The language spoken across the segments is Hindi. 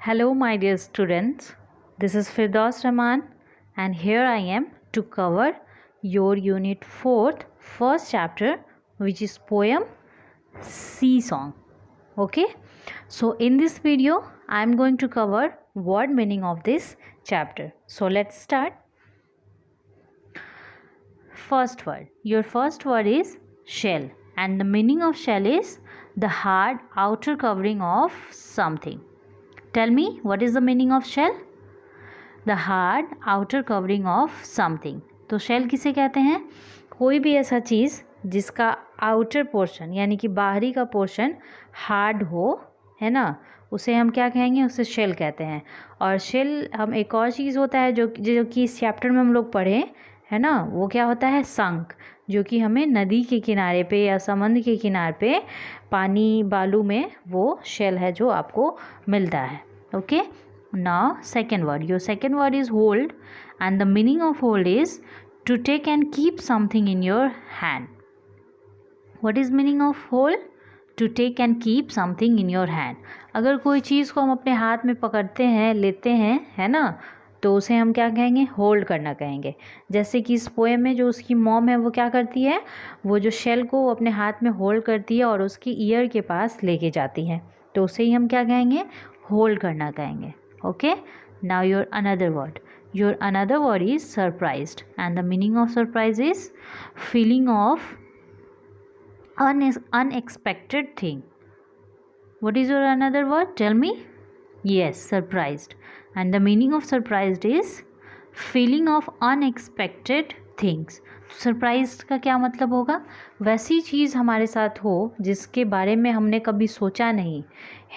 Hello, my dear students. This is Firdaus Rahman, and here I am to cover your Unit 4th, first chapter, which is poem Sea Song. Okay, so in this video, I am going to cover word meaning of this chapter. So let's start. First word. Your first word is shell, and the meaning of shell is the hard outer covering of something. Tell me, what is the meaning of shell? The hard outer covering of something. तो शेल किसे कहते हैं? कोई भी ऐसा चीज़ जिसका आउटर पोर्शन यानी कि बाहरी का पोर्शन हार्ड हो, है ना, उसे हम क्या कहेंगे? उसे शेल कहते हैं. और शेल हम एक और चीज़ होता है जो कि इस चैप्टर में हम लोग पढ़े, है ना, वो क्या होता है? शंख, जो कि हमें नदी के किनारे पे या समुद्र के किनारे पे पानी बालू में वो शेल है जो आपको मिलता है. Okay, now second word. Your second word is hold, and the meaning of hold is to take and keep something in your hand. What is meaning of hold? To take and keep something in your hand. अगर कोई चीज़ को हम अपने हाथ में पकड़ते हैं, लेते हैं, है ना, तो उसे हम क्या कहेंगे? होल्ड करना कहेंगे. जैसे कि इस पोएम में जो उसकी मॉम है वो क्या करती है? वो जो शेल को अपने हाथ में होल्ड करती है और उसकी ईयर के पास लेके जाती है, तो उसे ही हम क्या कहेंगे? होल्ड करना कहेंगे. Okay, now your another word. Your another word is surprised, and the meaning of surprise is feeling of unexpected thing. What is your another word? Tell me. Yes, surprised. And the meaning of surprised is feeling of unexpected things. Surprise का क्या मतलब होगा? वैसी चीज़ हमारे साथ हो जिसके बारे में हमने कभी सोचा नहीं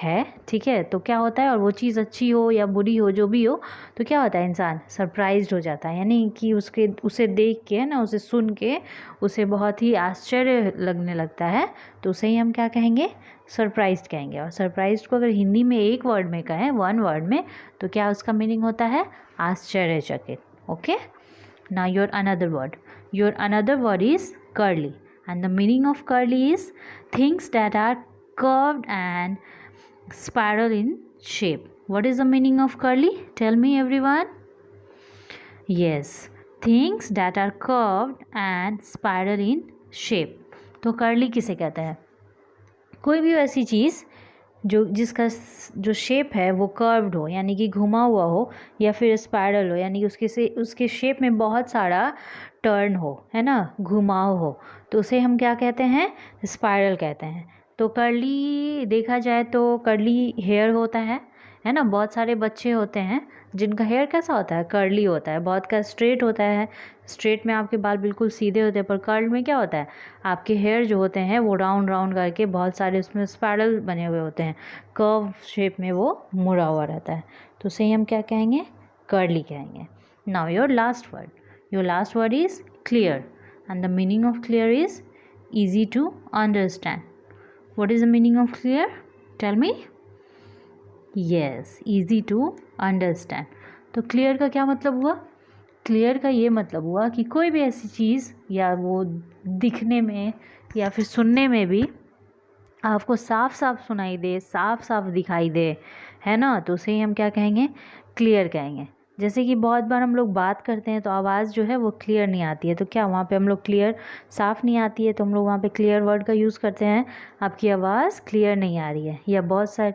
है, ठीक है, तो क्या होता है? और वो चीज़ अच्छी हो या बुरी हो, जो भी हो, तो क्या होता है? इंसान सरप्राइज्ड हो जाता है, यानी कि उसे देख के, ना, उसे सुन के उसे बहुत ही आश्चर्य लगने लगता है, तो उसे ही हम क्या कहेंगे? सरप्राइज्ड कहेंगे. और सरप्राइज्ड को अगर हिंदी में एक वर्ड में कहें, वन वर्ड में, तो क्या उसका मीनिंग होता है? आश्चर्यचकित. Okay, now your another word. Your another word is curly, and the meaning of curly is things that are curved and spiral in shape. What is the meaning of curly? Tell me, everyone. Yes, things that are curved and spiral in shape. तो कर्ली किसे कहते हैं? कोई भी वैसी चीज़ जिसका जो शेप है वो कर्व्ड हो, यानी कि घुमा हुआ हो, या फिर स्पायरल हो, यानी कि उसके शेप में बहुत सारा टर्न हो, है ना, घुमाव हो, तो उसे हम क्या कहते हैं? स्पायरल कहते हैं. तो कर्ली देखा जाए तो कर्ली हेयर होता है ना. बहुत सारे बच्चे होते हैं जिनका हेयर कैसा होता है? कर्ली होता है. बहुत का स्ट्रेट होता है. स्ट्रेट में आपके बाल बिल्कुल सीधे होते हैं, पर कर्ल में क्या होता है? आपके हेयर जो होते हैं वो राउंड राउंड करके बहुत सारे उसमें स्पायरल बने हुए होते हैं, कर्व शेप में वो मुड़ा हुआ रहता है, तो उसे हम क्या कहेंगे? कर्ली कहेंगे. Now your last word. Your last word is clear, and the meaning of clear is easy to understand. What is the meaning of clear? Tell me. Yes, easy to understand. तो क्लियर का क्या मतलब हुआ? क्लियर का ये मतलब हुआ कि कोई भी ऐसी चीज़ या वो दिखने में या फिर सुनने में भी आपको साफ साफ सुनाई दे, साफ साफ दिखाई दे, है ना, तो उसे ही हम क्या कहेंगे? क्लियर कहेंगे. जैसे कि बहुत बार हम लोग बात करते हैं तो आवाज़ जो है वो क्लियर नहीं आती है, तो क्या वहाँ पे हम लोग क्लियर, साफ़ नहीं आती है, तो हम लोग वहाँ पे क्लियर वर्ड का यूज़ करते हैं. आपकी आवाज़ क्लियर नहीं आ रही है. या बहुत सारी,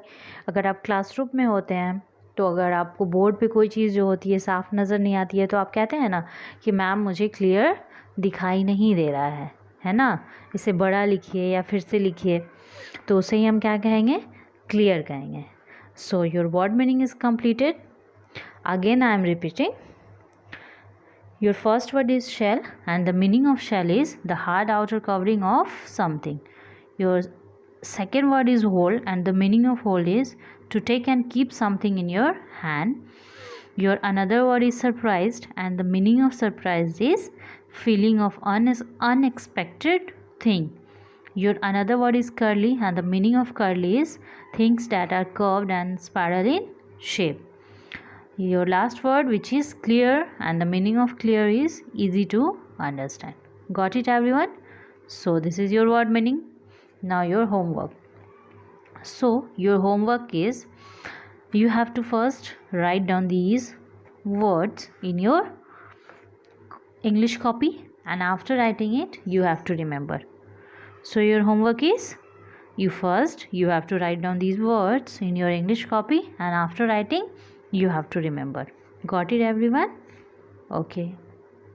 अगर आप क्लासरूम में होते हैं तो अगर आपको बोर्ड पे कोई चीज़ जो होती है साफ़ नज़र नहीं आती है, तो आप कहते हैं ना कि मैम मुझे क्लियर दिखाई नहीं दे रहा है ना, इसे बड़ा लिखिए या फिर से लिखिए, तो उसे ही हम क्या कहेंगे? क्लियर कहेंगे. So your word meaning is completed. Again I am repeating. Your first word is shell, and the meaning of shell is the hard outer covering of something. Your second word is hold, and the meaning of hold is to take and keep something in your hand. Your another word is surprised, and the meaning of surprised is feeling of unexpected thing. Your another word is curly, and the meaning of curly is things that are curved and spiral in shape. Your last word, which is clear, and the meaning of clear is easy to understand. Got it, everyone? So this is your word meaning. Now your homework. So your homework is You have to first write down these words in your English copy, and after writing it, you have to remember. So your homework is, you have to write down these words in your English copy, and after writing, you have to remember. Got it, everyone? Okay.